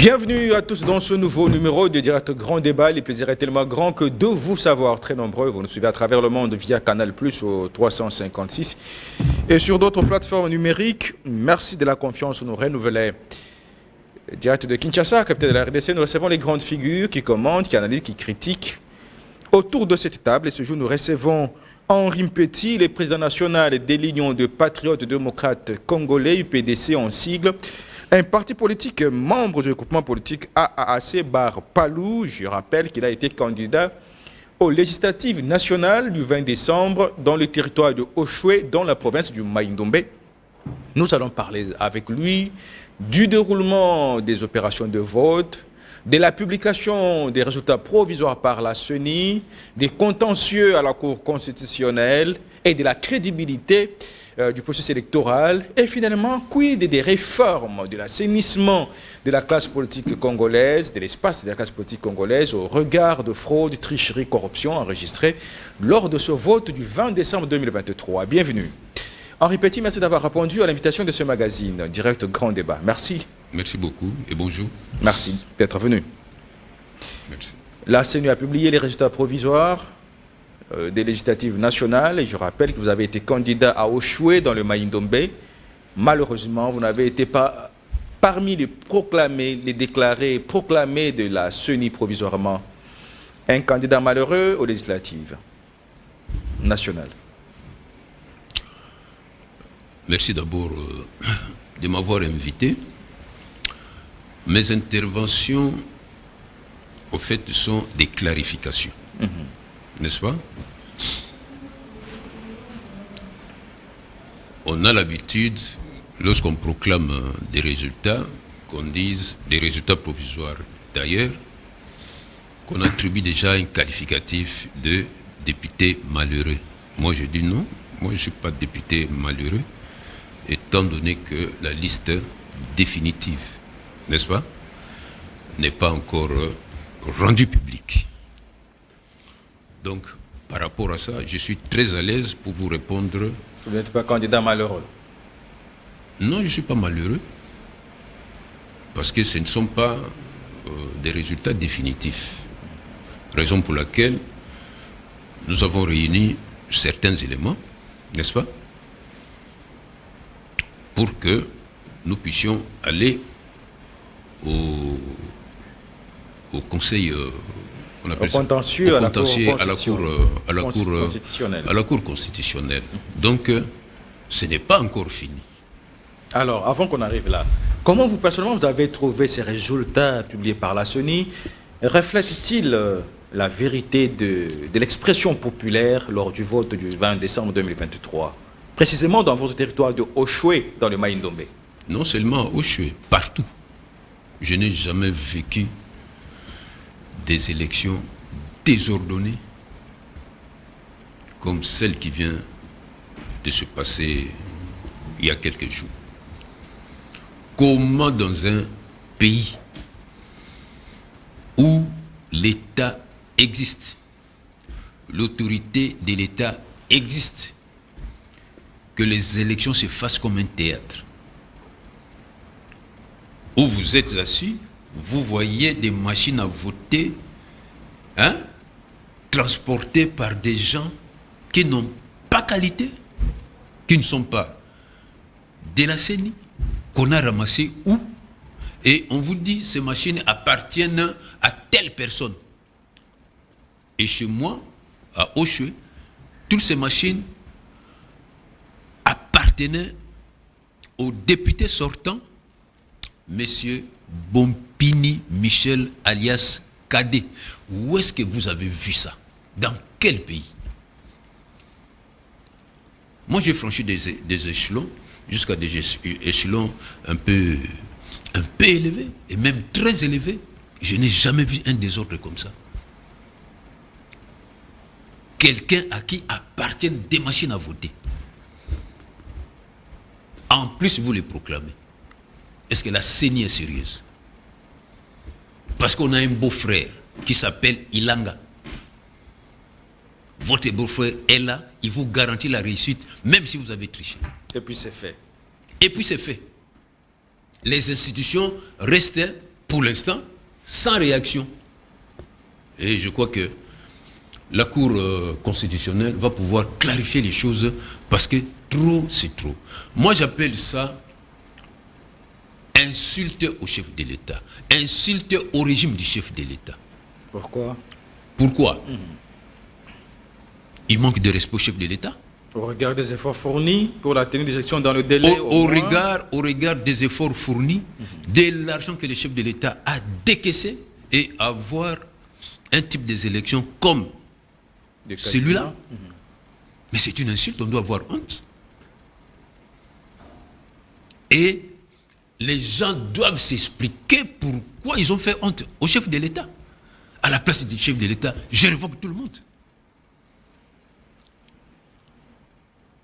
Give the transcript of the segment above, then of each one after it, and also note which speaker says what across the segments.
Speaker 1: Bienvenue à tous dans ce nouveau numéro de Direct Grand Débat. Le plaisir est tellement grand que de vous savoir très nombreux. Vous nous suivez à travers le monde via Canal+, au 356 et sur d'autres plateformes numériques. Merci de la confiance nous renouvelée. Direct de Kinshasa, capitaine de la RDC, nous recevons les grandes figures qui commentent, qui analysent, qui critiquent. Autour de cette table, et ce jour, nous recevons Henri Mpeti, le président national des Lignes de Patriotes démocrates congolais, UPDC en sigle. Un parti politique membre du groupement politique AAC Bar Palou. Je rappelle qu'il a été candidat aux législatives nationales du 20 décembre dans le territoire de Oshwe, dans la province du Maïndombe. Nous allons parler avec lui du déroulement des opérations de vote, de la publication des résultats provisoires par la CENI, des contentieux à la Cour constitutionnelle et de la crédibilité du processus électoral, et finalement, quid des réformes, de l'assainissement de la classe politique congolaise, de l'espace de la classe politique congolaise au regard de fraude, tricherie, corruption enregistrées lors de ce vote du 20 décembre 2023. Bienvenue. Henri Mpeti, merci d'avoir répondu à l'invitation de ce magazine, Direct Grand Débat. Merci.
Speaker 2: Merci beaucoup et bonjour.
Speaker 1: Merci d'être venu.
Speaker 2: Merci.
Speaker 1: La CENI a publié les résultats provisoires des législatives nationales et je rappelle que vous avez été candidat à Oshwe dans le Maïndombe. Malheureusement, vous n'avez été pas parmi les proclamés, les déclarés proclamés de la CENI provisoirement. Un candidat malheureux aux législatives nationales.
Speaker 2: Merci d'abord de m'avoir invité. Mes interventions, au fait, sont des clarifications. N'est-ce pas? On a l'habitude, lorsqu'on proclame des résultats, qu'on dise des résultats provisoires d'ailleurs, qu'on attribue déjà un qualificatif de député malheureux. Moi je dis non, moi je ne suis pas député malheureux, étant donné que la liste définitive, n'est-ce pas, n'est pas encore rendue publique. Donc, par rapport à ça, je suis très à l'aise pour vous répondre.
Speaker 1: Vous n'êtes pas candidat malheureux?
Speaker 2: Non, je ne suis pas malheureux. Parce que ce ne sont pas des résultats définitifs. Raison pour laquelle nous avons réuni certains éléments, n'est-ce pas, pour que nous puissions aller au Conseil... on appelle ça,
Speaker 1: contentieux,
Speaker 2: à la Cour constitutionnelle. Donc, ce n'est pas encore fini.
Speaker 1: Alors, avant qu'on arrive là, comment vous, personnellement, vous avez trouvé ces résultats publiés par la CENI? Reflètent-ils la vérité de l'expression populaire lors du vote du 20 décembre 2023, précisément dans votre territoire de Oshwe, dans le Maïndombe?
Speaker 2: Non seulement à Oshwe, partout. Je n'ai jamais vécu des élections désordonnées comme celle qui vient de se passer il y a quelques jours. Comment dans un pays où l'État existe, l'autorité de l'État existe, que les élections se fassent comme un théâtre, où vous êtes assis, vous voyez des machines à voter transportées par des gens qui n'ont pas qualité, qui ne sont pas de la CENI, qu'on a ramassé où, et on vous dit ces machines appartiennent à telle personne. Et chez moi, à Oshwe, toutes ces machines appartenaient au député sortant, Monsieur Bompini Michel alias Kadé. Où est-ce que vous avez vu ça? Dans quel pays? Moi j'ai franchi des échelons jusqu'à des échelons un peu élevés, et même très élevés. Je n'ai jamais vu un désordre comme ça. Quelqu'un à qui appartiennent des machines à voter. En plus vous les proclamez. Est-ce que la CENI est sérieuse? Parce qu'on a un beau-frère qui s'appelle Ilanga. Votre beau-frère est là, il vous garantit la réussite, même si vous avez triché.
Speaker 1: Et puis c'est fait.
Speaker 2: Et puis c'est fait. Les institutions restent pour l'instant, sans réaction. Et je crois que la Cour constitutionnelle va pouvoir clarifier les choses parce que trop, c'est trop. Moi, j'appelle ça insulte au chef de l'État, insulte au régime du chef de l'État.
Speaker 1: Pourquoi?
Speaker 2: Pourquoi? Il manque de respect au chef de l'État.
Speaker 1: Au regard des efforts fournis pour la tenue des élections dans le délai.
Speaker 2: Au regard des efforts fournis, de l'argent que le chef de l'État a décaissé et avoir un type des élections comme celui-là. Mais c'est une insulte, on doit avoir honte. Et les gens doivent s'expliquer pourquoi ils ont fait honte au chef de l'État. À la place du chef de l'État, je révoque tout le monde.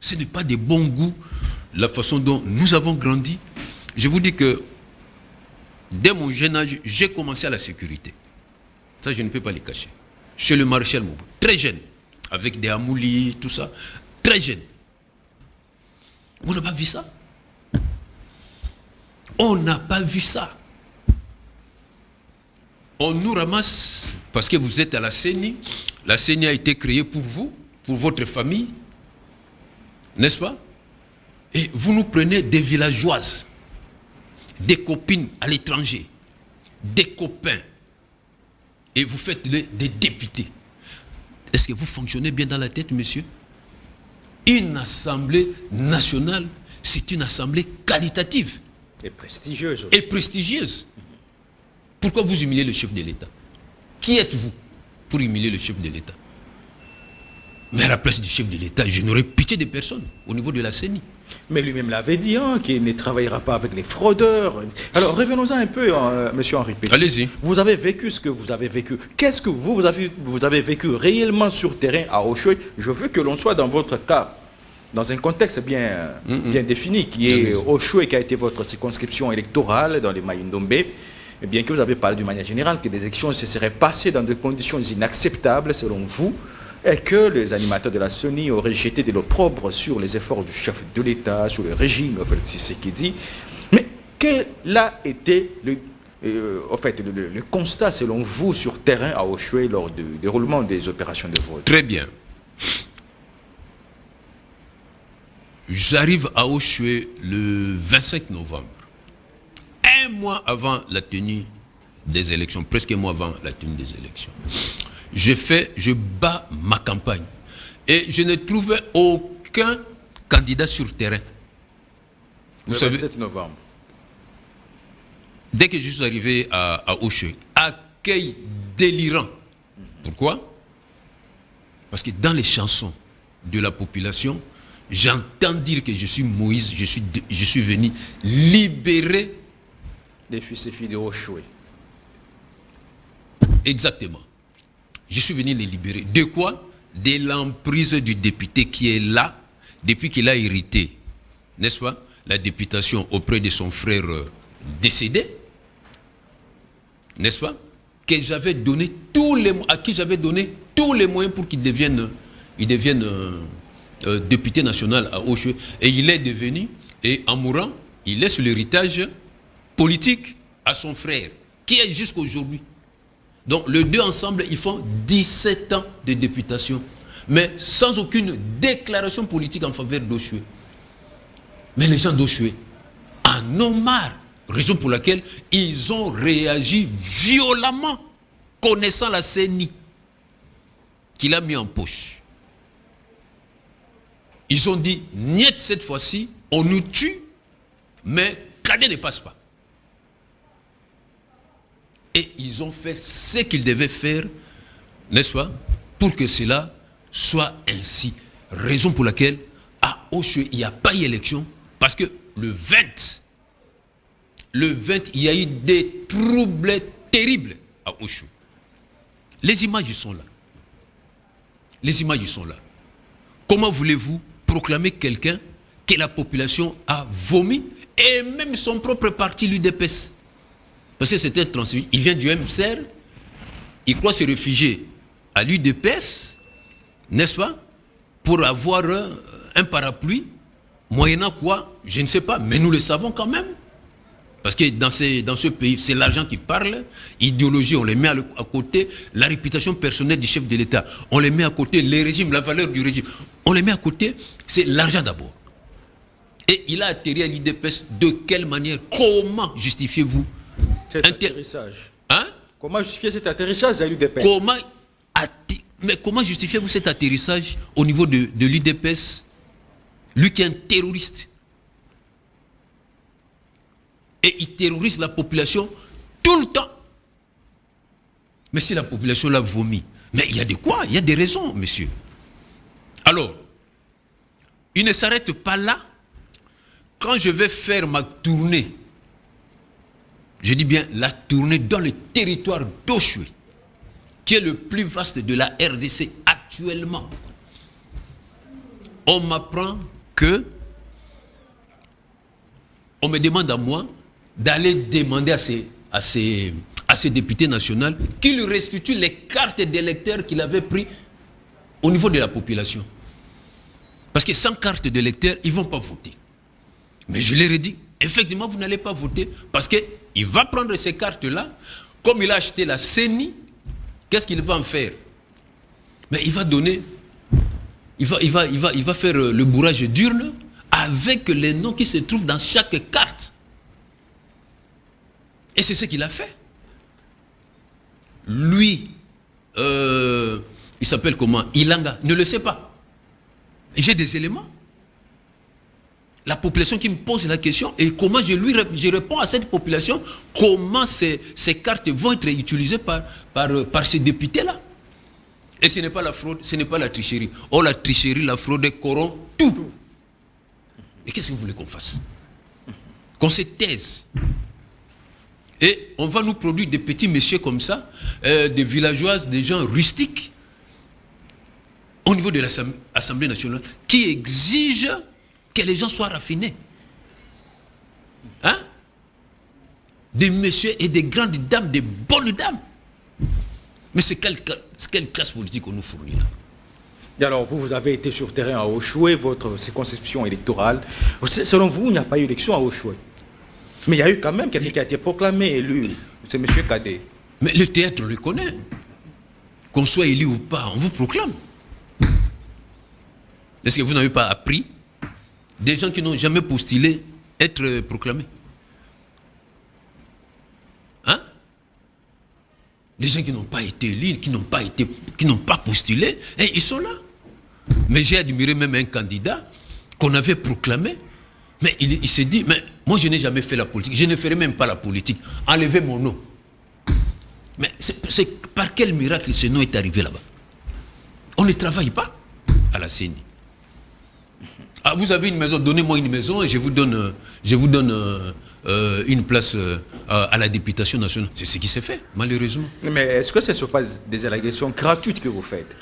Speaker 2: Ce n'est pas de bon goût la façon dont nous avons grandi. Je vous dis que dès mon jeune âge, j'ai commencé à la sécurité. Ça, je ne peux pas le cacher. Chez le maréchal Mobutu, très jeune, avec des amoulis, tout ça, très jeune. On n'a pas vu ça. On n'a pas vu ça. On nous ramasse parce que vous êtes à la CENI. La CENI a été créée pour vous, pour votre famille. N'est-ce pas? Et vous nous prenez des villageoises, des copines à l'étranger, des copains, et vous faites des députés. Est-ce que vous fonctionnez bien dans la tête, monsieur? Une assemblée nationale, c'est une assemblée qualitative.
Speaker 1: Et prestigieuse.
Speaker 2: Et prestigieuse. Pourquoi vous humiliez le chef de l'État? Qui êtes-vous pour humilier le chef de l'État? Mais à la place du chef de l'État, je n'aurais pitié de personne au niveau de la CENI.
Speaker 1: Mais lui-même l'avait dit, qu'il ne travaillera pas avec les fraudeurs. Alors revenons-en un peu, monsieur Henri Petit.
Speaker 2: Allez-y.
Speaker 1: Vous avez vécu ce que vous avez vécu. Qu'est-ce que vous avez vécu réellement sur terrain à Oshwe? Je veux que l'on soit dans votre cas, dans un contexte bien défini, qui est Oshwe, qui a été votre circonscription électorale dans les Mayindombe. Et bien que vous avez parlé d'une manière générale que des élections se seraient passées dans des conditions inacceptables selon vous, et que les animateurs de la CENI auraient jeté de l'opprobre sur les efforts du chef de l'État, sur le régime, c'est ce qu'il dit. Mais quel a été le constat selon vous sur terrain à Oshwe lors du déroulement des opérations de vote?
Speaker 2: Très bien. J'arrive à Oshwe le 25 novembre. Un mois avant la tenue des élections, presque un mois avant la tenue des élections. Je bats ma campagne. Et je ne trouvais aucun candidat sur terrain.
Speaker 1: Vous savez, 27 novembre.
Speaker 2: Dès que je suis arrivé à Oshwe, accueil délirant. Pourquoi? Parce que dans les chansons de la population, j'entends dire que je suis Moïse, je suis venu libérer
Speaker 1: les fils et filles de Oshwe.
Speaker 2: Exactement. Je suis venu les libérer. De quoi? De l'emprise du député qui est là, depuis qu'il a hérité, n'est-ce pas, la députation auprès de son frère décédé, n'est-ce pas, que j'avais donné à qui j'avais donné tous les moyens pour qu'il devienne député national à Oshwe. Et il est devenu, et en mourant, il laisse l'héritage politique à son frère, qui est jusqu'aujourd'hui. Donc, les deux ensemble, ils font 17 ans de députation, mais sans aucune déclaration politique en faveur d'Oshwe. Mais les gens d'Oshwe en ont marre, raison pour laquelle ils ont réagi violemment, connaissant la CENI qu'il a mis en poche. Ils ont dit, niet cette fois-ci, on nous tue, mais Cadet ne passe pas. Et ils ont fait ce qu'ils devaient faire, n'est-ce pas, pour que cela soit ainsi. Raison pour laquelle, à Oshwe, il n'y a pas eu élection, parce que le 20, il y a eu des troubles terribles à Oshwe. Les images sont là. Les images sont là. Comment voulez-vous proclamer quelqu'un que la population a vomi, et même son propre parti, l'UDPS? Parce que c'était un transfert. Il vient du MCR, il croit se réfugier à l'UDPS, n'est-ce pas, pour avoir un parapluie, moyennant quoi, je ne sais pas, mais nous le savons quand même. Parce que dans ce pays, c'est l'argent qui parle, idéologie, on les met à côté, la réputation personnelle du chef de l'État, on les met à côté, les régimes, la valeur du régime, on les met à côté, c'est l'argent d'abord. Et il a atterri à l'IDPS de quelle manière? Comment justifiez-vous
Speaker 1: cet atterrissage?
Speaker 2: Hein?
Speaker 1: Comment justifier cet atterrissage à l'UDPS?
Speaker 2: Mais comment justifiez-vous cet atterrissage au niveau de l'IDPS? Lui qui est un terroriste. Et il terrorise la population tout le temps. Mais si la population l'a vomi, mais il y a de quoi? Il y a des raisons, monsieur. Alors, il ne s'arrête pas là. Quand je vais faire ma tournée, je dis bien la tournée dans le territoire d'Oshwe, qui est le plus vaste de la RDC actuellement, on m'apprend que, on me demande à moi d'aller demander à ces députés nationaux qu'ils restituent les cartes d'électeurs qu'il avait prises au niveau de la population. Parce que sans carte d'électeur, ils ne vont pas voter. Mais je leur ai dit, effectivement, vous n'allez pas voter parce qu'il va prendre ces cartes-là, comme il a acheté la CENI, qu'est-ce qu'il va en faire? Mais il va donner, il va faire le bourrage d'urne avec les noms qui se trouvent dans chaque carte. Et c'est ce qu'il a fait. Lui, il s'appelle comment? Ilanga, ne le sait pas. J'ai des éléments. La population qui me pose la question et comment je réponds à cette population, comment ces cartes vont être utilisées par ces députés-là. Et ce n'est pas la fraude, ce n'est pas la tricherie. Oh, la tricherie, la fraude corrompt tout. Et qu'est-ce que vous voulez qu'on fasse? Qu'on se taise. Et on va nous produire des petits messieurs comme ça, des villageoises, des gens rustiques, au niveau de l'Assemblée nationale, qui exigent que les gens soient raffinés. Hein? Des messieurs et des grandes dames, des bonnes dames. Mais c'est quelle classe politique qu'on nous fournit là?
Speaker 1: Et alors, vous avez été sur terrain à Oshwe, votre circonscription électorale. Selon vous, il n'y a pas eu élection à Oshwe. Mais il y a eu quand même quelqu'un qui a été proclamé élu. C'est M. Kadé.
Speaker 2: Mais le théâtre, on le connaît. Qu'on soit élu ou pas, on vous proclame. Est-ce que vous n'avez pas appris des gens qui n'ont jamais postulé être proclamés? Hein? Des gens qui n'ont pas été élus, qui n'ont pas postulé, et ils sont là. Mais j'ai admiré même un candidat qu'on avait proclamé, mais il s'est dit, mais moi je n'ai jamais fait la politique, je ne ferai même pas la politique, enlevez mon nom. Mais c'est par quel miracle ce nom est arrivé là-bas? On ne travaille pas à la CENI. Ah, vous avez une maison, donnez-moi une maison et je vous donne une place à la députation nationale. C'est ce qui s'est fait, malheureusement.
Speaker 1: Mais est-ce que ce ne sont pas des allégations gratuites que vous faites?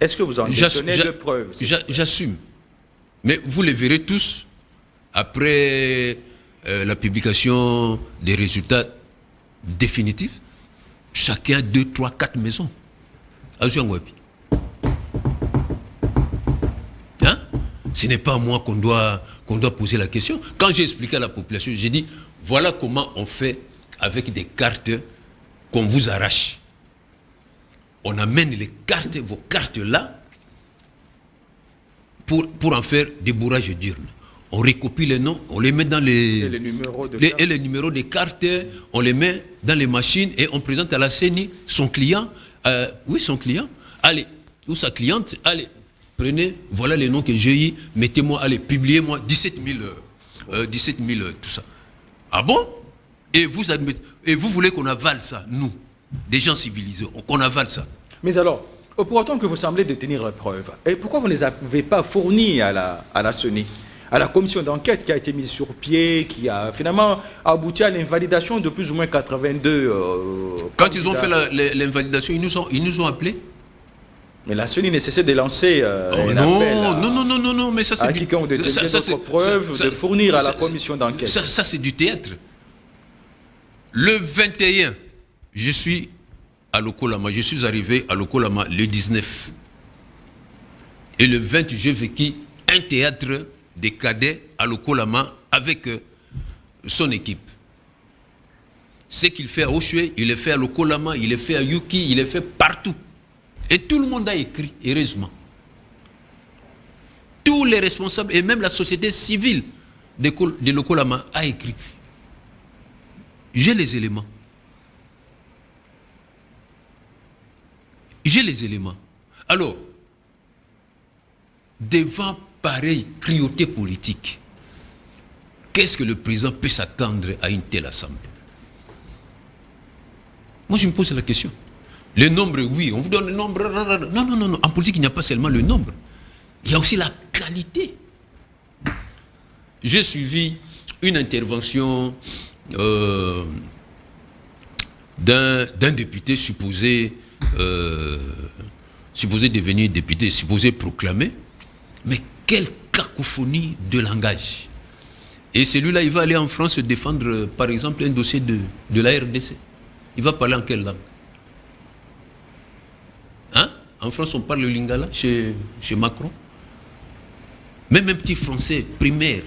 Speaker 1: Est-ce que vous en détenez de preuves?
Speaker 2: J'assume. Mais vous les verrez tous après la publication des résultats définitifs. Chacun a 2, 3, 4 maisons. À Zouangwapi. Hein? Ce n'est pas à moi qu'on doit poser la question. Quand j'ai expliqué à la population, j'ai dit, voilà comment on fait avec des cartes qu'on vous arrache. On amène les cartes, vos cartes-là, pour en faire des bourrages d'urnes. On recopie les noms, on les met dans les numéros de cartes, on les met dans les machines et on présente à la CENI son client. Son client. Allez, ou sa cliente, allez, prenez, voilà les noms que j'ai eu, mettez-moi, allez, publiez-moi 17 000, tout ça. Ah bon? Et vous voulez qu'on avale ça, nous, des gens civilisés, qu'on avale ça?
Speaker 1: Mais alors, pour autant que vous semblez détenir la preuve, et pourquoi vous ne les avez pas fournis à la CENI, à la commission d'enquête qui a été mise sur pied, qui a finalement abouti à l'invalidation de plus ou moins 82
Speaker 2: Quand ils ont fait l'invalidation, ils nous ont appelés.
Speaker 1: Mais la CENI ne cessait de lancer un appel
Speaker 2: non, mais ça c'est
Speaker 1: à quiconque de détenir d'autres preuves, de fournir à la commission d'enquête.
Speaker 2: Ça c'est du théâtre. Le 21, je suis à Lokolama, je suis arrivé à Lokolama le 19. Et le 20, j'ai vécu un théâtre des cadets à Lokolama avec son équipe. Ce qu'il fait à Oshwe, il le fait à Lokolama, il le fait à Yuki, il le fait partout. Et tout le monde a écrit, heureusement. Tous les responsables, et même la société civile de Lokolama a écrit. J'ai les éléments. J'ai les éléments. Alors, devant pareille cruauté politique, qu'est-ce que le président peut s'attendre à une telle assemblée? Moi, je me pose la question. Le nombre, oui, on vous donne le nombre. Non, non, non, non. En politique, il n'y a pas seulement le nombre. Il y a aussi la qualité. J'ai suivi une intervention d'un député supposé devenir député, supposé proclamer. Mais quelle cacophonie de langage. Et celui-là, il va aller en France défendre, par exemple, un dossier de la RDC. Il va parler en quelle langue? Hein? En France, on parle le lingala chez Macron. Même un petit français primaire,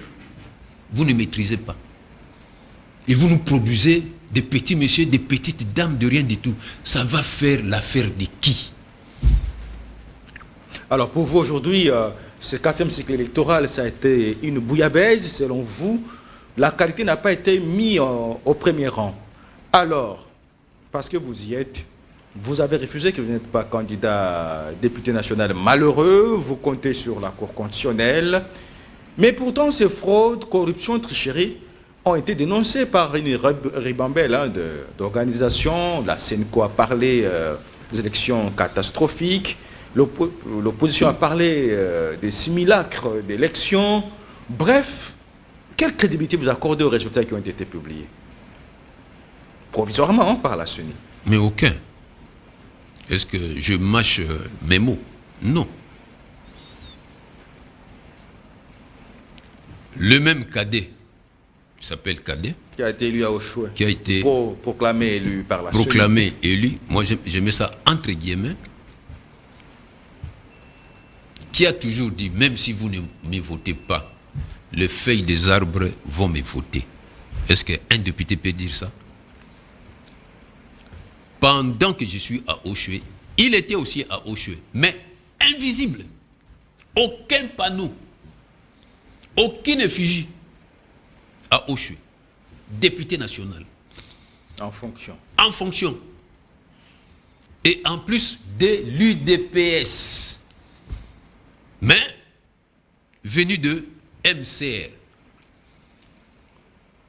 Speaker 2: vous ne maîtrisez pas. Et vous nous produisez des petits messieurs, des petites dames de rien du tout. Ça va faire l'affaire de qui?
Speaker 1: Alors pour vous aujourd'hui, ce 4e cycle électoral, ça a été une bouillabaisse. Selon vous, la qualité n'a pas été mise au premier rang. Alors, parce que vous y êtes, vous avez refusé que vous n'êtes pas candidat député national malheureux, vous comptez sur la Cour constitutionnelle. Mais pourtant, ces fraudes, corruption, tricheries ont été dénoncées par une ribambelle d'organisations. La CENCO a parlé des élections catastrophiques. L'opposition a parlé des simulacres d'élections. Bref, quelle crédibilité vous accordez aux résultats qui ont été publiés? Provisoirement par la CENI.
Speaker 2: Mais aucun. Est-ce que je mâche mes mots? Non. Le même cadet, qui s'appelle Cadet,
Speaker 1: qui a été élu à Oshwe,
Speaker 2: qui a été
Speaker 1: proclamé élu par la CENI.
Speaker 2: Proclamé élu, moi je mets ça entre guillemets, qui a toujours dit, même si vous ne me votez pas, les feuilles des arbres vont me voter. Est-ce qu'un député peut dire ça? Pendant que je suis à Oshwe, il était aussi à Oshwe, mais invisible. Aucun panneau, aucune effigie à Oshwe. Député national.
Speaker 1: En fonction.
Speaker 2: En fonction. Et en plus de l'UDPS. Mais venu de MCR.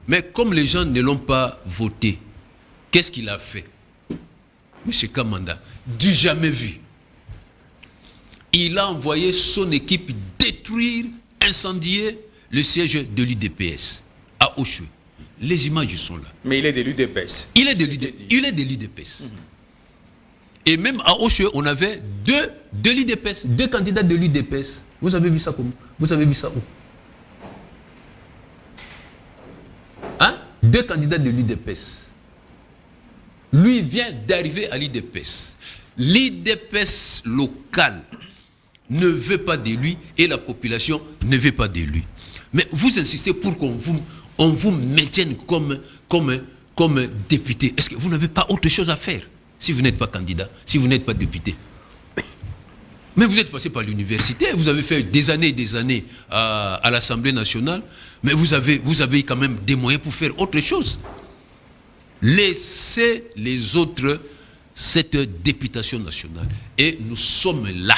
Speaker 2: Mais comme les gens ne l'ont pas voté, qu'est-ce qu'il a fait? M. Kamanda, du jamais vu. Il a envoyé son équipe détruire, incendier le siège de l'UDPS à Oshwe. Les images sont là.
Speaker 1: Mais il est de l'UDPS.
Speaker 2: Il est de l'UDPS. Et même à Oshwe, on avait deux l'UDPS, deux candidats de l'UDPS. Vous avez vu ça comment? Vous avez vu ça où? Hein? Deux candidats de l'UDPS. Lui vient d'arriver à l'UDPS. L'UDPS local ne veut pas de lui et la population ne veut pas de lui. Mais vous insistez pour qu'on vous maintienne comme député. Est-ce que vous n'avez pas autre chose à faire si vous n'êtes pas candidat, si vous n'êtes pas député? Mais vous êtes passé par l'université, vous avez fait des années à l'Assemblée nationale, mais vous avez quand même des moyens pour faire autre chose. Laissez les autres cette députation nationale. Et nous sommes là.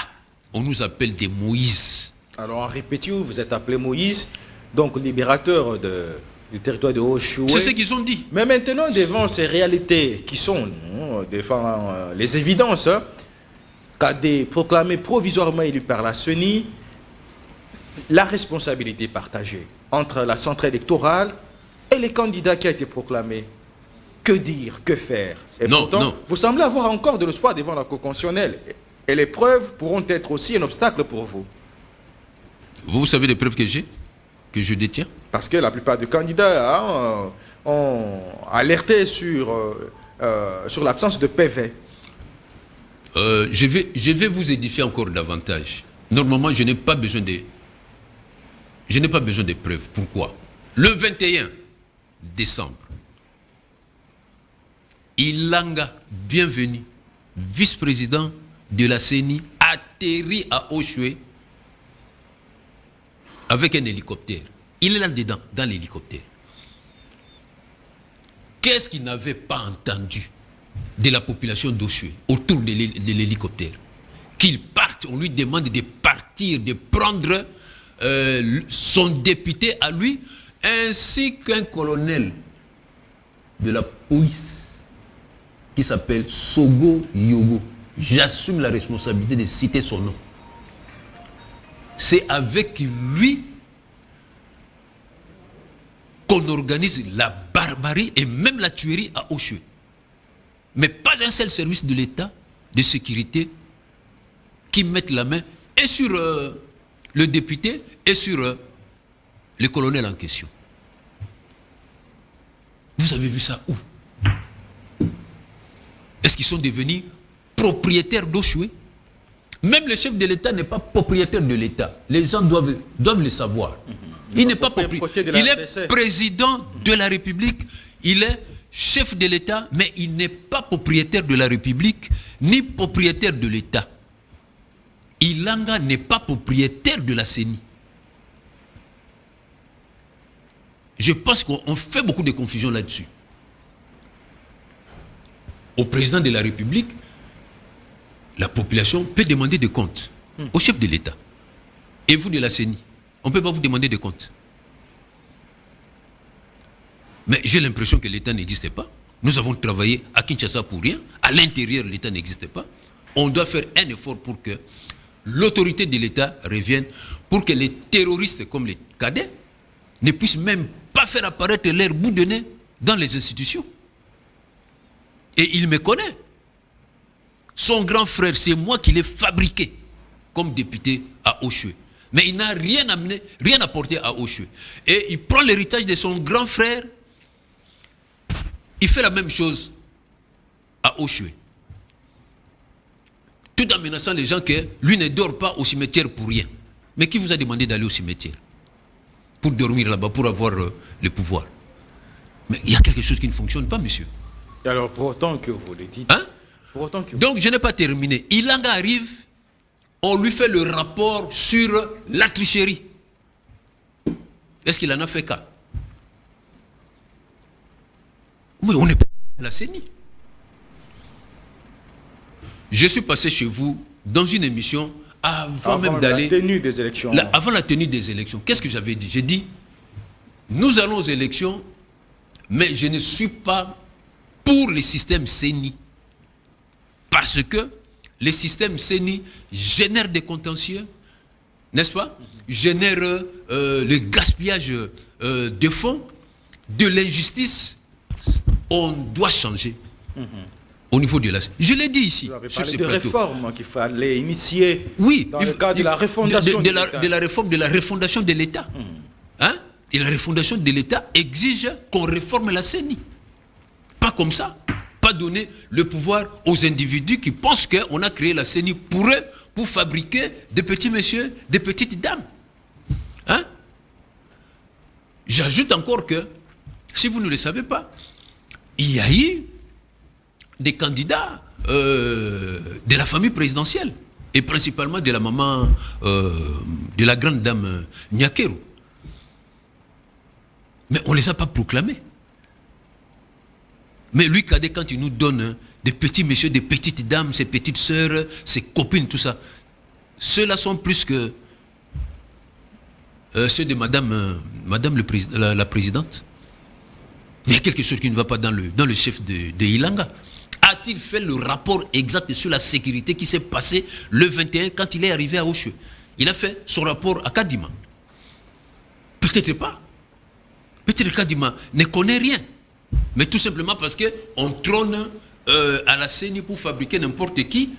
Speaker 2: On nous appelle des Moïse.
Speaker 1: Alors en répétition, vous êtes appelé Moïse, donc libérateur du territoire de Oshwe.
Speaker 2: C'est ce qu'ils ont dit.
Speaker 1: Mais maintenant, devant ces réalités qui sont, devant les évidences, Cadet proclamé provisoirement élu par la CENI, la responsabilité partagée entre la centrale électorale et les candidats qui a été proclamé. Que dire, que faire? Et
Speaker 2: non,
Speaker 1: pourtant,
Speaker 2: non.
Speaker 1: Vous semblez avoir encore de l'espoir devant la Cour constitutionnelle. Et les preuves pourront être aussi un obstacle pour vous.
Speaker 2: Vous savez les preuves que j'ai, que je détiens?
Speaker 1: Parce que la plupart des candidats ont alerté sur l'absence de PV.
Speaker 2: Je vais vous édifier encore davantage. Normalement, je n'ai pas besoin de preuves. Pourquoi? Le 21 décembre, Ilanga, bienvenue, vice-président de la CENI, atterri à Oshwe avec un hélicoptère. Il est là-dedans, dans l'hélicoptère. Qu'est-ce qu'il n'avait pas entendu de la population d'Oshwe autour de l'hélicoptère? Qu'il parte, on lui demande de partir, de prendre son député à lui, ainsi qu'un colonel de la police qui s'appelle Sogo Yogo. J'assume la responsabilité de citer son nom. C'est avec lui qu'on organise la barbarie et même la tuerie à Oshwe. Mais pas un seul service de l'État de sécurité qui mette la main et sur le député et sur le colonel en question. Vous avez vu ça où? Est-ce qu'ils sont devenus propriétaires d'Oshwe? Même le chef de l'État n'est pas propriétaire de l'État. Les gens doivent le savoir. Il n'est pas propriétaire. Il est président de la République, il est chef de l'État, mais il n'est pas propriétaire de la République, ni propriétaire de l'État. Ilanga n'est pas propriétaire de la CENI. Je pense qu'on fait beaucoup de confusion là-dessus. Au président de la République, la population peut demander des comptes au chef de l'État. Et vous de la CENI, on ne peut pas vous demander des comptes. Mais j'ai l'impression que l'État n'existait pas. Nous avons travaillé à Kinshasa pour rien. À l'intérieur, l'État n'existait pas. On doit faire un effort pour que l'autorité de l'État revienne, pour que les terroristes comme les cadets ne puissent même pas faire apparaître leur bout de nez dans les institutions. Et il me connaît. Son grand frère, c'est moi qui l'ai fabriqué comme député à Oshwe. Mais il n'a rien amené, rien apporté à Oshwe. Et il prend l'héritage de son grand frère. Il fait la même chose à Oshwe. Tout en menaçant les gens que lui ne dort pas au cimetière pour rien. Mais qui vous a demandé d'aller au cimetière? Pour dormir là-bas, pour avoir le pouvoir. Mais il y a quelque chose qui ne fonctionne pas, monsieur.
Speaker 1: Et alors, pour autant que vous le dites...
Speaker 2: Hein?
Speaker 1: Pour autant que...
Speaker 2: Donc, je n'ai pas terminé. Ilanga arrive, on lui fait le rapport sur la tricherie. Est-ce qu'il en a fait cas? Mais on n'est pas à la CENI. Je suis passé chez vous dans une émission avant même d'aller...
Speaker 1: Avant la tenue des élections.
Speaker 2: Avant la tenue des élections. Qu'est-ce que j'avais dit? J'ai dit, nous allons aux élections, mais je ne suis pas pour le système CENI. Parce que le système CENI génère des contentieux, n'est-ce pas? Génère le gaspillage de fonds, de l'injustice. On doit changer au niveau de la... Je l'ai dit ici.
Speaker 1: Vous avez parlé de réformes qu'il fallait initier,
Speaker 2: oui,
Speaker 1: dans le cadre de la refondation
Speaker 2: de la réforme, de la refondation de l'État. Hein? Et la refondation de l'État exige qu'on réforme la CENI. Pas comme ça. Pas donner le pouvoir aux individus qui pensent qu'on a créé la CENI pour eux, pour fabriquer des petits messieurs, des petites dames. Hein? J'ajoute encore que, si vous ne le savez pas, il y a eu des candidats de la famille présidentielle, et principalement de la maman, de la grande dame Nyakeru. Mais on ne les a pas proclamés. Mais lui, Kadé, quand il nous donne des petits messieurs, des petites dames, ses petites sœurs, ses copines, tout ça, ceux-là sont plus que ceux de madame la présidente. Il y a quelque chose qui ne va pas dans le chef de Ilanga. A-t-il fait le rapport exact sur la sécurité qui s'est passé le 21 quand il est arrivé à Oshwe? Il a fait son rapport à Kadima. Peut-être pas. Peut-être que Kadima ne connaît rien. Mais tout simplement parce qu'on trône à la CENI pour fabriquer n'importe qui.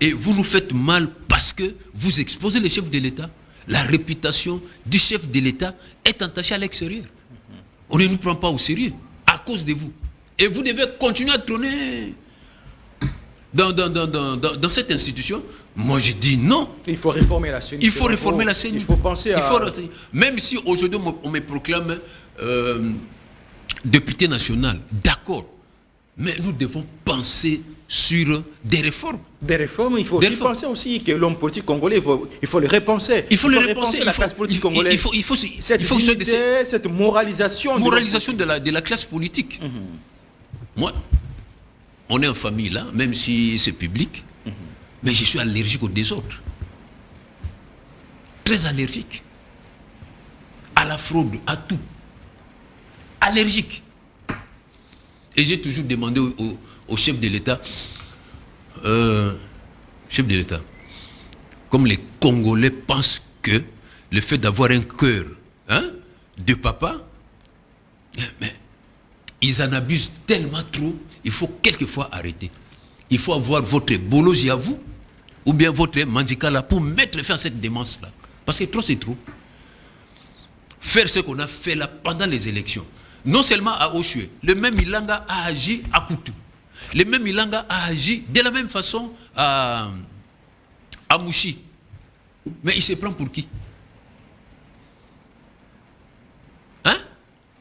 Speaker 2: Et vous nous faites mal parce que vous exposez le chef de l'État. La réputation du chef de l'État est entachée à l'extérieur. On ne nous prend pas au sérieux à cause de vous. Et vous devez continuer à trôner dans cette institution. Moi, je dis non.
Speaker 1: Il faut réformer la CENI.
Speaker 2: Il faut réformer la CENI.
Speaker 1: Il faut penser à...
Speaker 2: Même si aujourd'hui, on me proclame député national, d'accord. Mais nous devons penser sur des réformes.
Speaker 1: Des réformes, il faut aussi penser aussi que l'homme politique congolais, il faut le repenser.
Speaker 2: Il faut le repenser.
Speaker 1: La classe politique congolaise. Cette moralisation
Speaker 2: de la classe politique. Moi, on est en famille là, même si c'est public, mais je suis allergique au désordre. Très allergique. À la fraude, à tout. Allergique. Et j'ai toujours demandé au chef de l'État, comme les Congolais pensent que le fait d'avoir un cœur de papa, mais ils en abusent tellement trop, il faut quelquefois arrêter. Il faut avoir votre bologie à vous, ou bien votre mandikala pour mettre fin à cette démence-là. Parce que trop, c'est trop. Faire ce qu'on a fait là pendant les élections. Non seulement à Oshue, le même Ilanga a agi à Koutou. Le même Ilanga a agi de la même façon à Mouchi. Mais il se prend pour qui? Hein?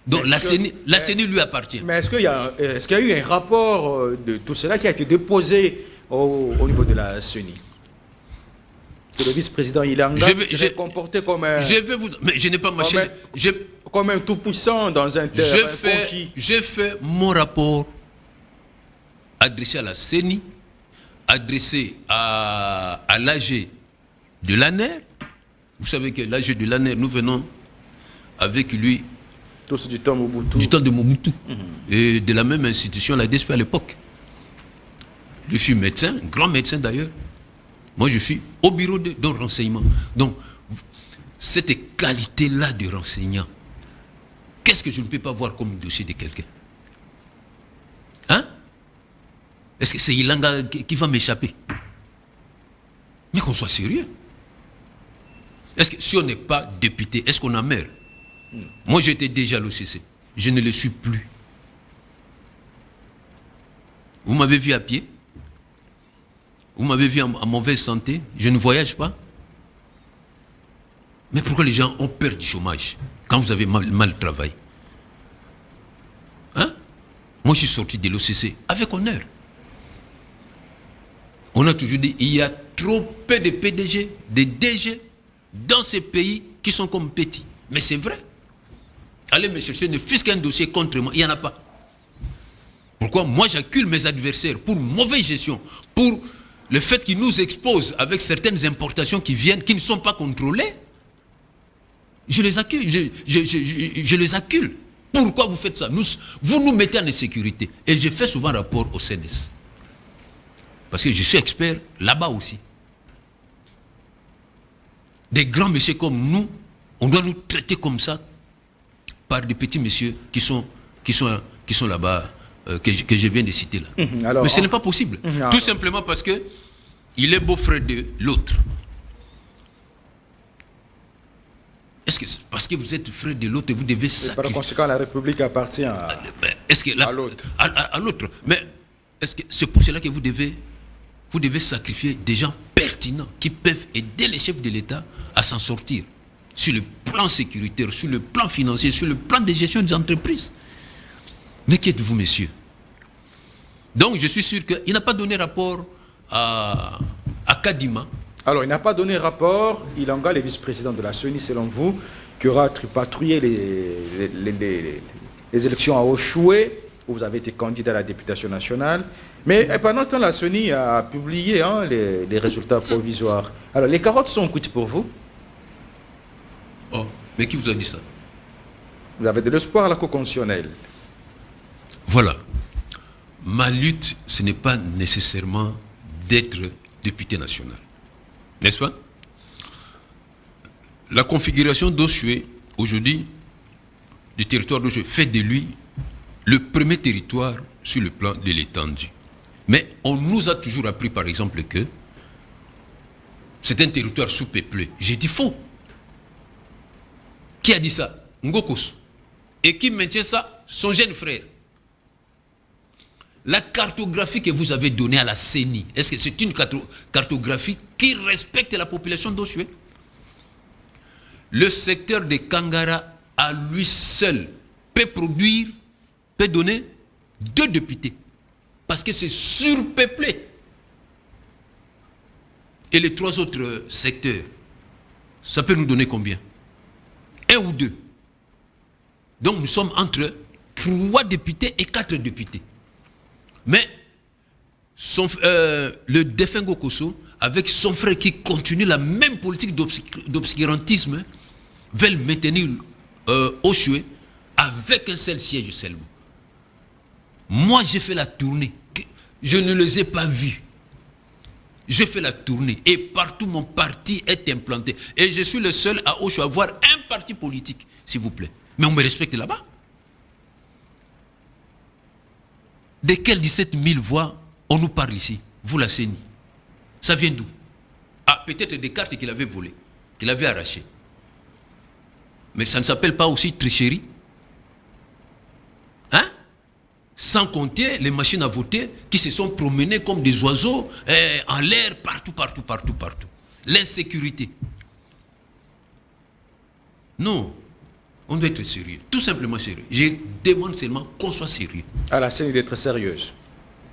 Speaker 2: Donc la CENI lui appartient.
Speaker 1: Mais est-ce qu'il y a eu un rapport de tout cela qui a été déposé au niveau de la CENI? Que le vice-président Ilanga s'est comporté comme un...
Speaker 2: Mais je n'ai pas marché...
Speaker 1: Comme un tout-puissant dans un terrain conquis.
Speaker 2: J'ai fait mon rapport adressé à la CENI, adressé à l'AG de l'ANER. Vous savez que l'AG de l'ANER, nous venons avec lui
Speaker 1: tous du temps Mobutu.
Speaker 2: Du temps de Mobutu. Et de la même institution, la DSP à l'époque. Je suis médecin, grand médecin d'ailleurs. Moi, je suis au bureau de renseignement. Donc, cette qualité-là de renseignant, qu'est-ce que je ne peux pas voir comme dossier de quelqu'un? Hein? Est-ce que c'est Ilanga qui va m'échapper? Mais qu'on soit sérieux. Est-ce que si on n'est pas député, est-ce qu'on a maire? Moi, j'étais déjà à l'OCC. Je ne le suis plus. Vous m'avez vu à pied? Vous m'avez vu en mauvaise santé? Je ne voyage pas? Mais pourquoi les gens ont peur du chômage quand vous avez mal travaillé? Hein? Moi, je suis sorti de l'OCC avec honneur. On a toujours dit il y a trop peu de PDG, de DG dans ces pays qui sont comme petits. Mais c'est vrai. Allez me chercher ne fût-ce qu'un dossier contre moi, il n'y en a pas. Pourquoi moi j'accule mes adversaires pour mauvaise gestion, pour le fait qu'ils nous exposent avec certaines importations qui viennent, qui ne sont pas contrôlées? Je les accule, je les accule. Pourquoi vous faites ça? Vous nous mettez en insécurité. Et je fais souvent rapport au CNS. Parce que je suis expert là-bas aussi. Des grands messieurs comme nous, on doit nous traiter comme ça par des petits messieurs qui sont là-bas, que je viens de citer là. Alors, mais ce n'est pas possible. Tout simplement parce que il est beau-frère de l'autre. Est-ce que parce que vous êtes frère de l'autre, vous devez sacrifier?
Speaker 1: Par conséquent, la République appartient à l'autre.
Speaker 2: À l'autre. Mais est-ce que c'est pour cela que vous devez sacrifier des gens pertinents qui peuvent aider les chefs de l'État à s'en sortir sur le plan sécuritaire, sur le plan financier, sur le plan de gestion des entreprises? Mais qui êtes-vous, messieurs? Donc, je suis sûr qu'il n'a pas donné rapport à Kadima.
Speaker 1: Alors, il n'a pas donné rapport. Ilanga, le vice-président de la CENI, selon vous, qui aura patrouillé les élections à Oshue, où vous avez été candidat à la députation nationale. Mais pendant ce temps, la CENI a publié les résultats provisoires. Alors, les carottes sont cuites pour vous?
Speaker 2: Oh, mais qui vous a dit ça?
Speaker 1: Vous avez de l'espoir à la Cour constitutionnelle.
Speaker 2: Voilà. Ma lutte, ce n'est pas nécessairement d'être député national. N'est-ce pas? La configuration d'Oshue, aujourd'hui, du territoire d'Oshue, fait de lui le premier territoire sur le plan de l'étendue. Mais on nous a toujours appris, par exemple, que c'est un territoire sous-peuplé. J'ai dit faux. Qui a dit ça? Ngokos. Et qui maintient ça? Son jeune frère. La cartographie que vous avez donnée à la CENI, est-ce que c'est une cartographie qui respecte la population d'Oshue? Le secteur de Kangara, à lui seul, peut donner 2 députés. parce que c'est surpeuplé. Et les 3 autres secteurs, ça peut nous donner combien? 1 ou 2. Donc nous sommes entre 3 députés et 4 députés. Mais le défunt Gokoso, avec son frère qui continue la même politique d'obscurantisme, veulent maintenir Oshwe avec un seul siège seulement. Moi, j'ai fait la tournée. Je ne les ai pas vus. J'ai fait la tournée et partout mon parti est implanté. Et je suis le seul à Oshwe à avoir un parti politique, s'il vous plaît. Mais on me respecte là-bas. De quelles 17 000 voix on nous parle ici? Vous la CENI. Ça vient d'où? Ah, peut-être des cartes qu'il avait volées, qu'il avait arrachées. Mais ça ne s'appelle pas aussi tricherie? Hein? Sans compter les machines à voter qui se sont promenées comme des oiseaux en l'air, partout. L'insécurité. Non. On doit être sérieux. Tout simplement sérieux. Je demande seulement qu'on soit sérieux.
Speaker 1: À la CENI d'être sérieuse.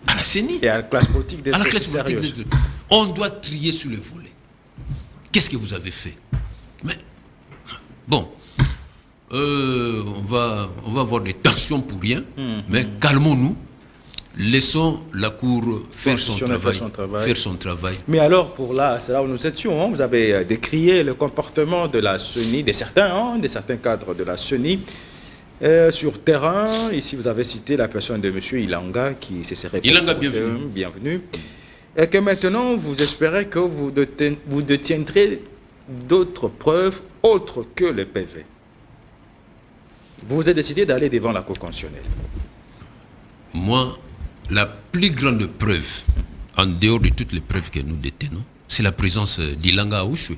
Speaker 2: À la CENI.
Speaker 1: Et à la classe politique d'être sérieuse.
Speaker 2: On doit trier sur le volet. Qu'est-ce que vous avez fait? Mais, bon, on va avoir des tensions pour rien, mais calmons-nous. Laissons la Cour faire son travail.
Speaker 1: Mais alors, c'est là où nous étions, hein, vous avez décrié le comportement de la CENI, de certains cadres de la CENI, sur terrain. Ici, vous avez cité la personne de M. Ilanga, qui se serait...
Speaker 2: Ilanga, bienvenue.
Speaker 1: Bienvenue. Et que maintenant, vous espérez que vous détiendrez d'autres preuves autres que le PV. Vous avez décidé d'aller devant la Cour constitutionnelle.
Speaker 2: Moi, la plus grande preuve, en dehors de toutes les preuves que nous détenons, c'est la présence d'Ilanga à Oshwe.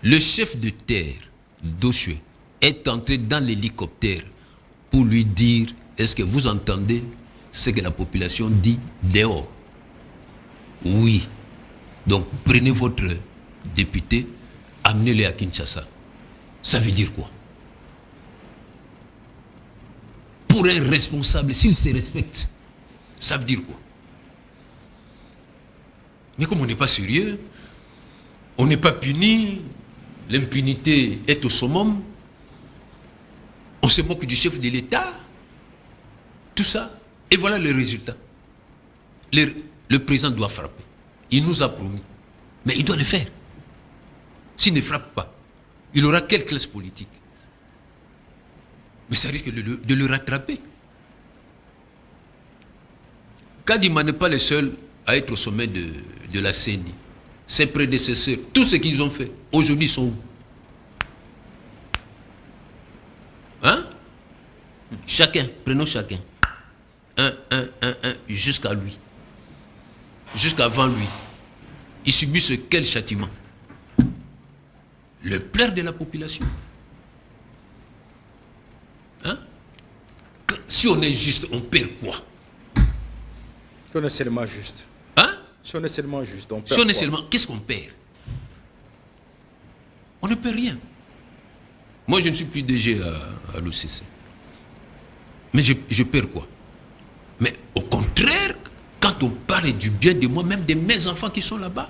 Speaker 2: Le chef de terre d'Oshwe est entré dans l'hélicoptère pour lui dire: est-ce que vous entendez ce que la population dit dehors? Oui. Donc prenez votre député, amenez-le à Kinshasa. Ça veut dire quoi? Pour un responsable, s'il se respecte, ça veut dire quoi? Mais comme on n'est pas sérieux, on n'est pas puni, l'impunité est au summum, on se moque du chef de l'État, tout ça, et voilà le résultat. Le président doit frapper. Il nous a promis, mais il doit le faire. S'il ne frappe pas, il aura quelle classe politique? Mais ça risque de le rattraper. Kadima n'est pas le seul à être au sommet de la CENI. Ses prédécesseurs, tout ce qu'ils ont fait, aujourd'hui sont où? Hein? Chacun, prenons chacun. Un, jusqu'à lui. Jusqu'avant lui. Il subit quel châtiment? Le pleur de la population. Hein? Si on est juste, on perd quoi?
Speaker 1: Si on est seulement juste.
Speaker 2: Hein?
Speaker 1: Si on est seulement juste, on perd
Speaker 2: si on est
Speaker 1: quoi?
Speaker 2: seulement, qu'est-ce qu'on perd? On ne perd rien. Moi, je ne suis plus DG à l'OCC. Mais je perds quoi? Mais au contraire, quand on parle du bien de moi, même de mes enfants qui sont là-bas,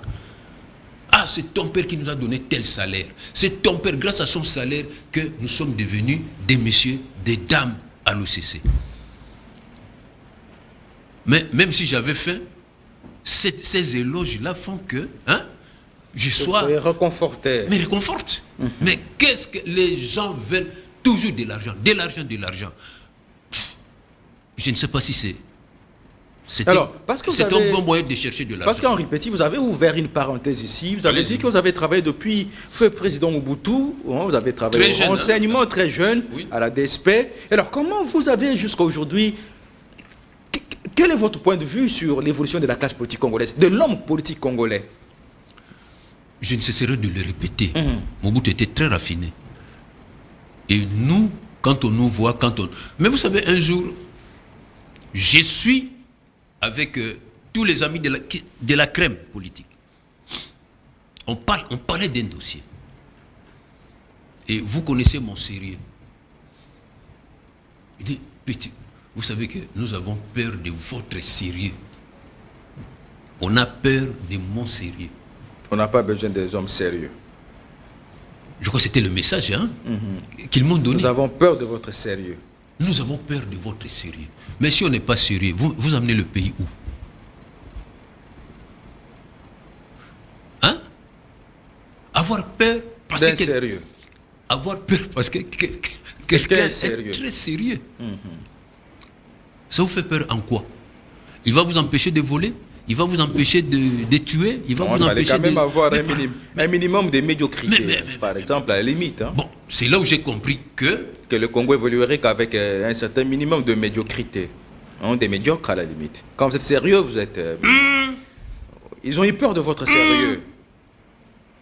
Speaker 2: ah, c'est ton père qui nous a donné tel salaire. C'est ton père, grâce à son salaire, que nous sommes devenus des messieurs, des dames à l'OCC. Mais même si j'avais faim, ces éloges-là font que je sois
Speaker 1: réconforté.
Speaker 2: Mais réconforte. Mais qu'est-ce que les gens veulent? Toujours de l'argent, de l'argent, de l'argent. Je ne sais pas si c'est un bon moyen de chercher de l'argent.
Speaker 1: Parce qu'Henri Petit, vous avez ouvert une parenthèse ici. Vous avez dit que vous avez travaillé depuis feu président Mobutu. Vous avez travaillé au renseignement très jeune, oui, à la DSP. Alors, comment vous avez jusqu'à aujourd'hui... Quel est votre point de vue sur l'évolution de la classe politique congolaise, de l'homme politique congolais?
Speaker 2: Je ne cesserai de le répéter. Mobutu était très raffiné. Et nous, quand on nous voit, Mais vous savez, un jour, je suis avec tous les amis de la crème politique. On parlait d'un dossier. Et vous connaissez mon sérieux. Il dit: Petit, Vous savez que nous avons peur de votre sérieux. On a peur de mon sérieux.
Speaker 1: On n'a pas besoin des hommes sérieux.
Speaker 2: Je crois que c'était le message qu'ils m'ont donné.
Speaker 1: Nous avons peur de votre sérieux.
Speaker 2: Nous avons peur de votre sérieux. Mais si on n'est pas sérieux, vous amenez le pays où? Hein? Avoir peur parce que...
Speaker 1: sérieux.
Speaker 2: Avoir peur parce que quelqu'un est très sérieux. Ça vous fait peur en quoi? Il va vous empêcher de voler? Il va vous empêcher de tuer? Il va vous empêcher
Speaker 1: quand même
Speaker 2: de...
Speaker 1: avoir un minimum de médiocrité, par exemple, à la limite. Hein.
Speaker 2: Bon, c'est là où j'ai compris que
Speaker 1: le Congo évoluerait qu'avec un certain minimum de médiocrité. Hein, des médiocres à la limite. Quand vous êtes sérieux, vous êtes... Ils ont eu peur de votre sérieux.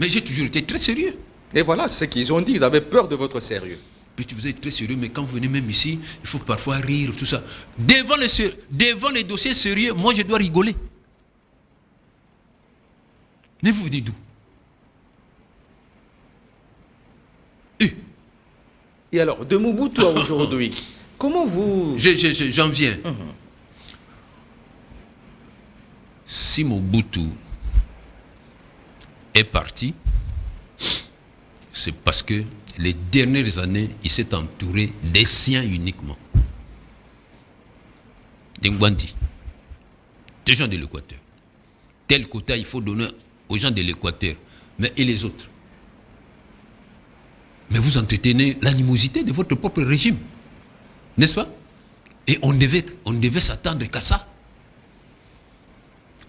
Speaker 2: Mais j'ai toujours été très sérieux.
Speaker 1: Et voilà, c'est ce qu'ils ont dit. Ils avaient peur de votre sérieux.
Speaker 2: Puis vous êtes très sérieux, mais quand vous venez même ici, il faut parfois rire, tout ça. Devant les dossiers sérieux, moi je dois rigoler. Mais vous venez d'où?
Speaker 1: Et alors, de Mobutu à aujourd'hui, comment vous...
Speaker 2: J'en viens. Si Mobutu est parti, c'est parce que les dernières années, il s'est entouré des siens uniquement. Des Ngwandi, des gens de l'Équateur. Tel quota, il faut donner aux gens de l'Équateur. Mais et les autres? Mais vous entretenez l'animosité de votre propre régime. N'est-ce pas? Et on devait s'attendre qu'à ça.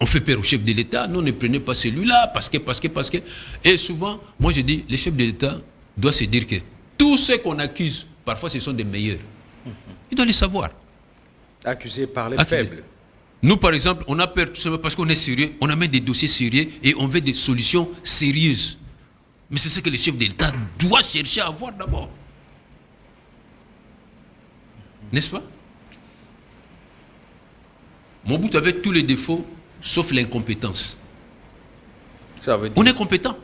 Speaker 2: On fait peur au chef de l'État. Non, ne prenez pas celui-là, parce que. Et souvent, moi je dis, le chef de l'État doit se dire que tous ceux qu'on accuse, parfois ce sont des meilleurs. Il doit les savoir.
Speaker 1: Accusés par les faibles.
Speaker 2: Nous, par exemple, on a peur tout simplement parce qu'on est sérieux, on amène des dossiers sérieux et on veut des solutions sérieuses. Mais c'est ce que le chef de l'État doit chercher à avoir d'abord. N'est-ce pas? Mobutu avait tous les défauts, sauf l'incompétence.
Speaker 1: Ça veut dire...
Speaker 2: On est compétent.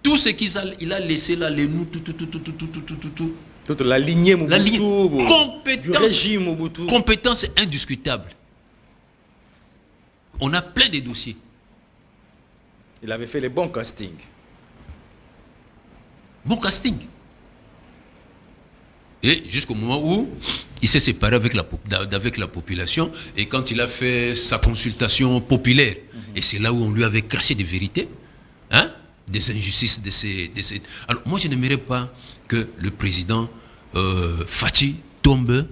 Speaker 2: Tout ce qu'il a laissé là, les nous, tout.
Speaker 1: Toute la lignée Mobutu,
Speaker 2: la lignée. Compétence,
Speaker 1: du régime Mobutu.
Speaker 2: Compétence indiscutable. On a plein de dossiers.
Speaker 1: Il avait fait les bons castings.
Speaker 2: Bon casting. Et jusqu'au moment où il s'est séparé avec la population, et quand il a fait sa consultation populaire, et c'est là où on lui avait craché des vérités, hein, des injustices de ces... Alors moi je n'aimerais pas que le président Fachi tombe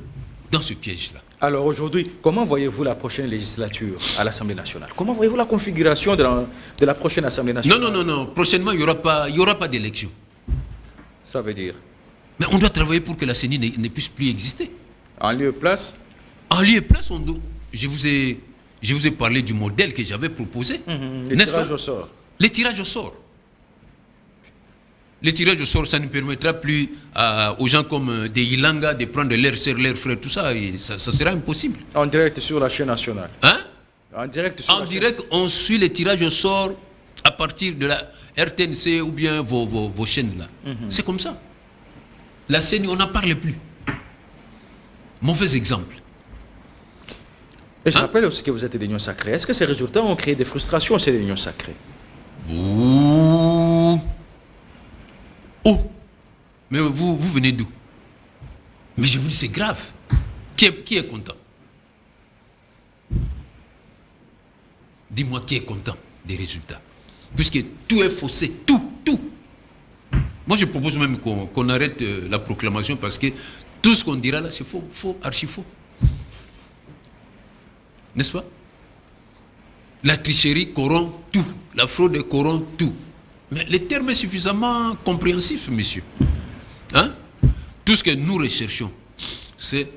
Speaker 2: dans ce piège-là.
Speaker 1: Alors aujourd'hui, comment voyez-vous la prochaine législature à l'Assemblée nationale? Comment voyez-vous la configuration de la prochaine Assemblée nationale?
Speaker 2: Non. Prochainement, il n'y aura pas d'élection.
Speaker 1: Ça veut dire?
Speaker 2: Mais on doit travailler pour que la CENI ne puisse plus exister.
Speaker 1: En lieu et place?
Speaker 2: En lieu et place, je vous ai parlé du modèle que j'avais proposé.
Speaker 1: Les tirages au sort.
Speaker 2: Les tirages au sort. Les tirages au sort, ça ne permettra plus aux gens comme des Ilanga de prendre leurs sœurs, leurs frères, tout ça. Et ça sera impossible.
Speaker 1: En direct sur la chaîne nationale.
Speaker 2: Hein?
Speaker 1: En direct sur
Speaker 2: En direct, on suit les tirages au sort à partir de la RTNC ou bien vos chaînes là. C'est comme ça. La CENI, on n'en parle plus. Mauvais exemple.
Speaker 1: Et je rappelle aussi que vous êtes des unions sacrées. Est-ce que ces résultats ont créé des frustrations chez les unions sacrées?
Speaker 2: Oh, mais vous venez d'où? Mais je vous dis, c'est grave. Qui est content? Dis-moi qui est content des résultats. Puisque tout est faussé, tout. Moi, je propose même qu'on arrête la proclamation parce que tout ce qu'on dira là, c'est faux, archi faux. N'est-ce pas? La tricherie corrompt tout. La fraude corrompt tout. Mais le terme est suffisamment compréhensif, monsieur. Hein? Tout ce que nous recherchons, c'est...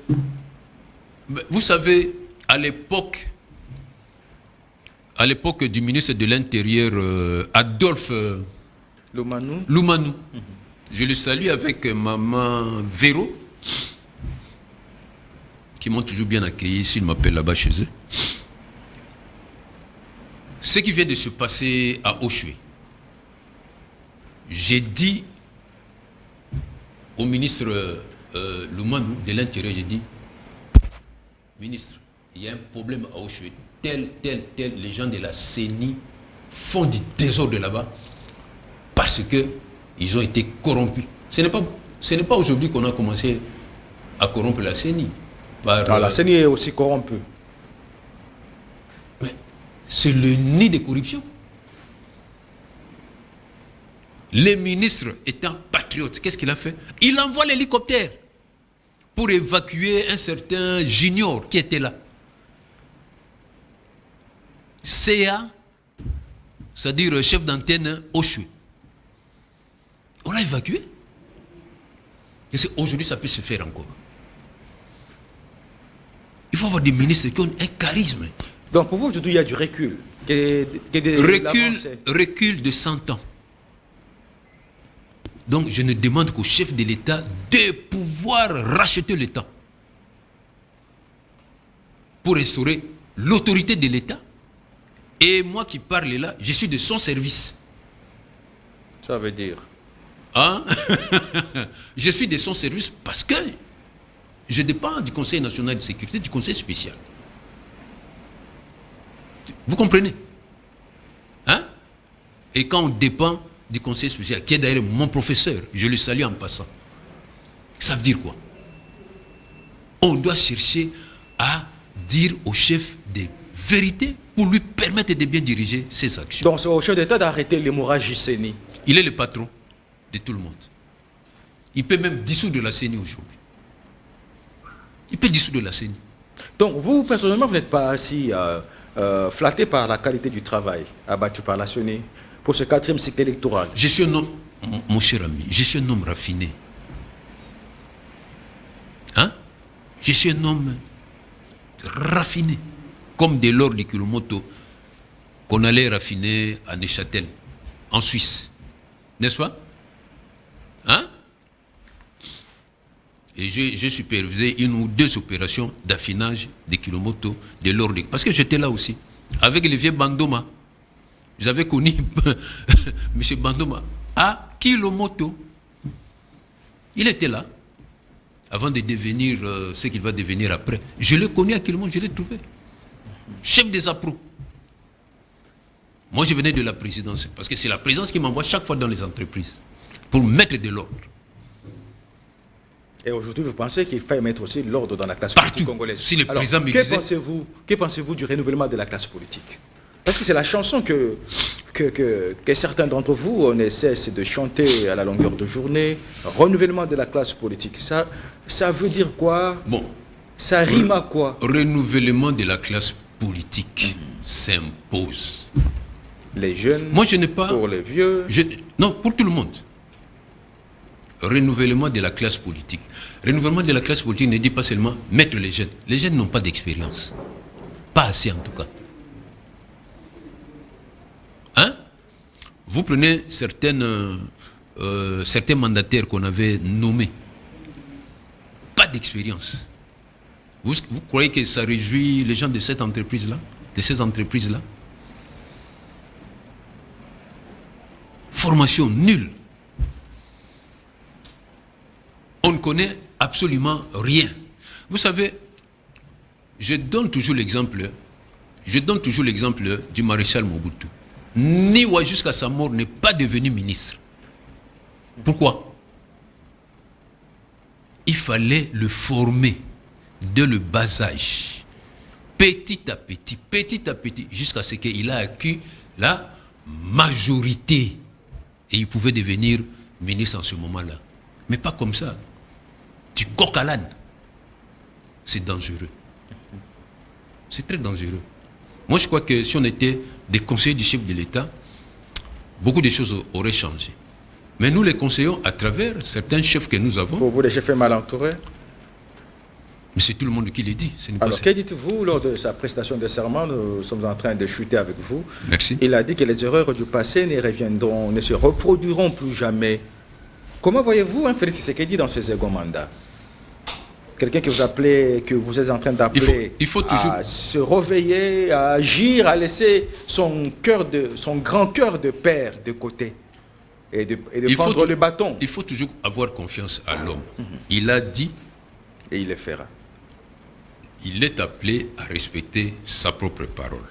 Speaker 2: Vous savez, à l'époque du ministre de l'Intérieur, Adolphe Loumanou, je le salue avec maman Véro, qui m'ont toujours bien accueilli, s'ils m'appellent là-bas chez eux. Ce qui vient de se passer à Oshwe, j'ai dit au ministre Loumanou de l'Intérieur, j'ai dit, ministre, il y a un problème à Oshwe, tel, les gens de la CENI font du désordre là-bas parce qu'ils ont été corrompus. Ce n'est pas aujourd'hui qu'on a commencé à corrompre la CENI.
Speaker 1: La CENI est aussi corrompue.
Speaker 2: Mais c'est le nid de corruption. Les ministres étant patriotes, qu'est-ce qu'il a fait? Il envoie l'hélicoptère pour évacuer un certain junior qui était là. CA, c'est-à-dire chef d'antenne Oshwe. On l'a évacué. Et aujourd'hui, ça peut se faire encore. Il faut avoir des ministres qui ont un charisme.
Speaker 1: Donc pour vous, aujourd'hui, il y a du recul.
Speaker 2: Recul de 100 ans. Donc je ne demande qu'au chef de l'État de pouvoir racheter l'État pour restaurer l'autorité de l'État. Et moi qui parle là, je suis de son service.
Speaker 1: Ça veut dire?
Speaker 2: Hein? Je suis de son service parce que je dépends du Conseil national de sécurité, du Conseil spécial. Vous comprenez? Hein? Et quand on dépend du Conseil spécial, qui est d'ailleurs mon professeur, je le salue en passant, ça veut dire quoi? On doit chercher à dire au chef des vérités pour lui permettre de bien diriger ses actions.
Speaker 1: Donc c'est au chef d'État d'arrêter l'hémorragie CENI.
Speaker 2: Il est le patron de tout le monde. Il peut même dissoudre la CENI aujourd'hui. Il peut dissoudre la CENI.
Speaker 1: Donc vous, personnellement, vous n'êtes pas assez flatté par la qualité du travail abattu par la CENI pour ce 4e cycle électoral?
Speaker 2: Je suis un homme, mon cher ami, je suis un homme raffiné. Hein? Je suis un homme raffiné. Comme de l'or de Kurumoto qu'on allait raffiner à Neuchâtel, en Suisse. N'est-ce pas? Hein? Et j'ai supervisé 1 ou 2 opérations d'affinage de Kurumoto de l'or. Parce que j'étais là aussi, avec le vieux Bandoma. J'avais connu M. Bandoma à Kurumoto. Il était là, avant de devenir ce qu'il va devenir après. Je l'ai connu à Kurumoto, je l'ai trouvé. Chef des APRO. Moi, je venais de la présidence, parce que c'est la présidence qui m'envoie chaque fois dans les entreprises, pour mettre de l'ordre.
Speaker 1: Et aujourd'hui, vous pensez qu'il faut mettre aussi l'ordre dans la classe
Speaker 2: Partout,
Speaker 1: politique congolaise?
Speaker 2: si le président me
Speaker 1: que
Speaker 2: disait...
Speaker 1: Que pensez-vous du renouvellement de la classe politique? Parce que c'est la chanson que certains d'entre vous, on essaie de chanter à la longueur de journée. Renouvellement de la classe politique. Ça veut dire quoi?
Speaker 2: Bon.
Speaker 1: Ça rime à quoi?
Speaker 2: Renouvellement de la classe politique s'impose.
Speaker 1: Les jeunes,
Speaker 2: moi, je n'ai pas...
Speaker 1: pour les vieux...
Speaker 2: Non, pour tout le monde. Renouvellement de la classe politique. Renouvellement de la classe politique ne dit pas seulement mettre les jeunes. Les jeunes n'ont pas d'expérience. Pas assez en tout cas. Hein? Vous prenez certains mandataires qu'on avait nommés. Pas d'expérience. Vous croyez que ça réjouit les gens de cette entreprise-là, de ces entreprises-là? Formation nulle. On ne connaît absolument rien. Vous savez, je donne toujours l'exemple du maréchal Mobutu. Niwa jusqu'à sa mort n'est pas devenu ministre. Pourquoi? Il fallait le former dès le bas âge, petit à petit, jusqu'à ce qu'il a acquis la majorité. Et il pouvait devenir ministre en ce moment-là. Mais pas comme ça. Du coq à l'âne. C'est dangereux. C'est très dangereux. Moi, je crois que si on était des conseillers du chef de l'État, beaucoup de choses auraient changé. Mais nous les conseillons à travers certains chefs que nous avons.
Speaker 1: Pour vous, les chefs mal entourés?
Speaker 2: Mais c'est tout le monde qui le dit.
Speaker 1: Alors, que dites-vous lors de sa prestation de serment? Nous sommes en train de chuter avec vous.
Speaker 2: Merci.
Speaker 1: Il a dit que les erreurs du passé ne se reproduiront plus jamais. Comment voyez-vous Félix Tshisekedi dans ses seconds mandats? Quelqu'un que vous êtes en train d'appeler
Speaker 2: il faut toujours
Speaker 1: à se réveiller, à agir, à laisser son grand cœur de père de côté et de prendre le bâton.
Speaker 2: Il faut toujours avoir confiance à l'homme. Il a dit
Speaker 1: et il le fera.
Speaker 2: il est appelé à respecter sa propre parole.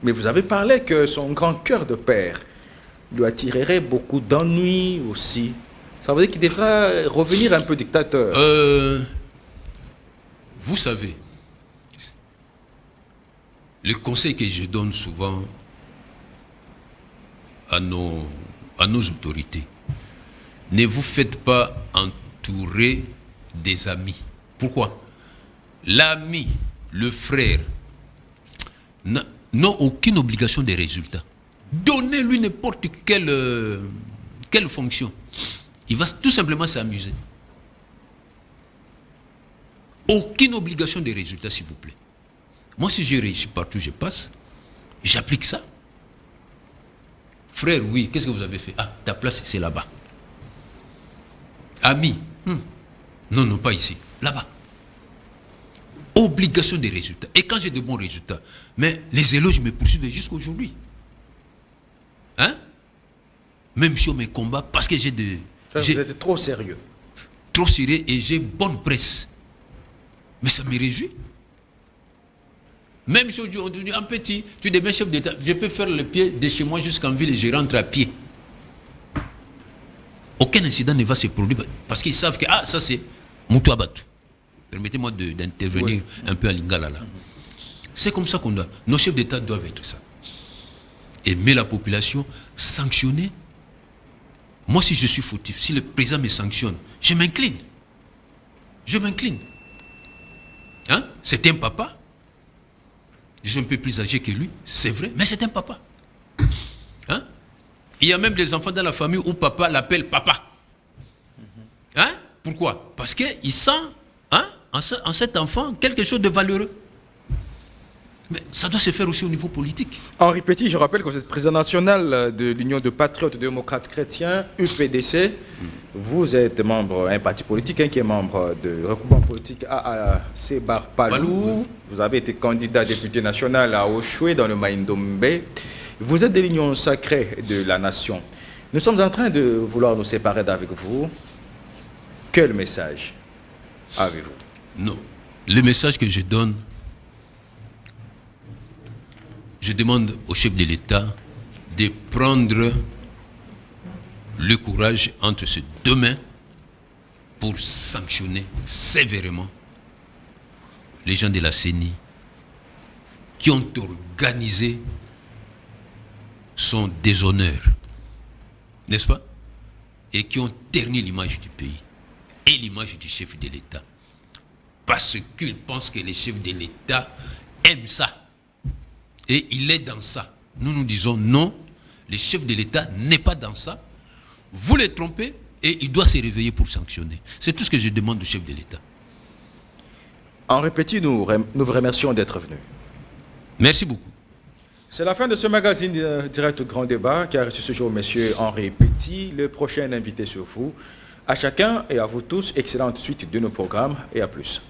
Speaker 1: Mais vous avez parlé que son grand cœur de père lui attirerait beaucoup d'ennuis aussi. Ça veut dire qu'il devra revenir un peu dictateur.
Speaker 2: Vous savez, le conseil que je donne souvent à nos autorités, ne vous faites pas entourer des amis. Pourquoi? L'ami, le frère, n'ont aucune obligation de résultat. Donnez-lui n'importe quelle fonction. Il va tout simplement s'amuser. Aucune obligation de résultat, s'il vous plaît. Moi, si j'ai réussi partout, je passe. J'applique ça. Frère, oui, qu'est-ce que vous avez fait? Ah, ta place, c'est là-bas. Ami, non, non, pas ici. Là-bas. Obligation de résultats. Et quand j'ai de bons résultats, mais les éloges me poursuivent jusqu'à aujourd'hui. Hein? Même sur mes combats, parce que j'ai de...
Speaker 1: Vous êtes trop sérieux.
Speaker 2: Trop sérieux et j'ai bonne presse. Mais ça me réjouit. Même si on dit un petit, tu deviens chef d'État, je peux faire le pied de chez moi jusqu'en ville et je rentre à pied. Aucun incident ne va se produire parce qu'ils savent que ça c'est Moutou Abatou. Permettez-moi d'intervenir un peu à Lingala là. C'est comme ça qu'on doit. Nos chefs d'État doivent être ça. Aimer la population, sanctionner. Moi, si je suis fautif, si le président me sanctionne, je m'incline. Je m'incline. Hein? C'est un papa. Je suis un peu plus âgé que lui, c'est vrai, mais c'est un papa. Hein? Il y a même des enfants dans la famille où papa l'appelle papa. Hein? Pourquoi? Parce qu'il sent en cet enfant quelque chose de valeureux. Mais ça doit se faire aussi au niveau politique.
Speaker 1: Henri Petit, je rappelle que vous êtes président national de l'Union de patriotes démocrates chrétiens, UPDC. Vous êtes membre d'un parti politique qui est membre de regroupement politique AAC Barpalou. Vous avez été candidat député national à Oshwe dans le Maïndombe. Vous êtes de l'Union sacrée de la nation. Nous sommes en train de vouloir nous séparer d'avec vous. Quel message avez-vous?
Speaker 2: Non. Le message que je donne, je demande au chef de l'État de prendre le courage entre ses deux mains pour sanctionner sévèrement les gens de la CENI qui ont organisé son déshonneur, n'est-ce pas? Et qui ont terni l'image du pays et l'image du chef de l'État. Parce qu'ils pensent que le chef de l'État aime ça. Et il est dans ça. Nous nous disons non, le chef de l'État n'est pas dans ça. Vous les trompez et il doit se réveiller pour sanctionner. C'est tout ce que je demande au chef de l'État.
Speaker 1: Henri Petit, nous vous remercions d'être venu.
Speaker 2: Merci beaucoup.
Speaker 1: C'est la fin de ce magazine direct Grand Débat qui a reçu ce jour M. Henri Petit, le prochain invité sur vous. À chacun et à vous tous, excellente suite de nos programmes et à plus.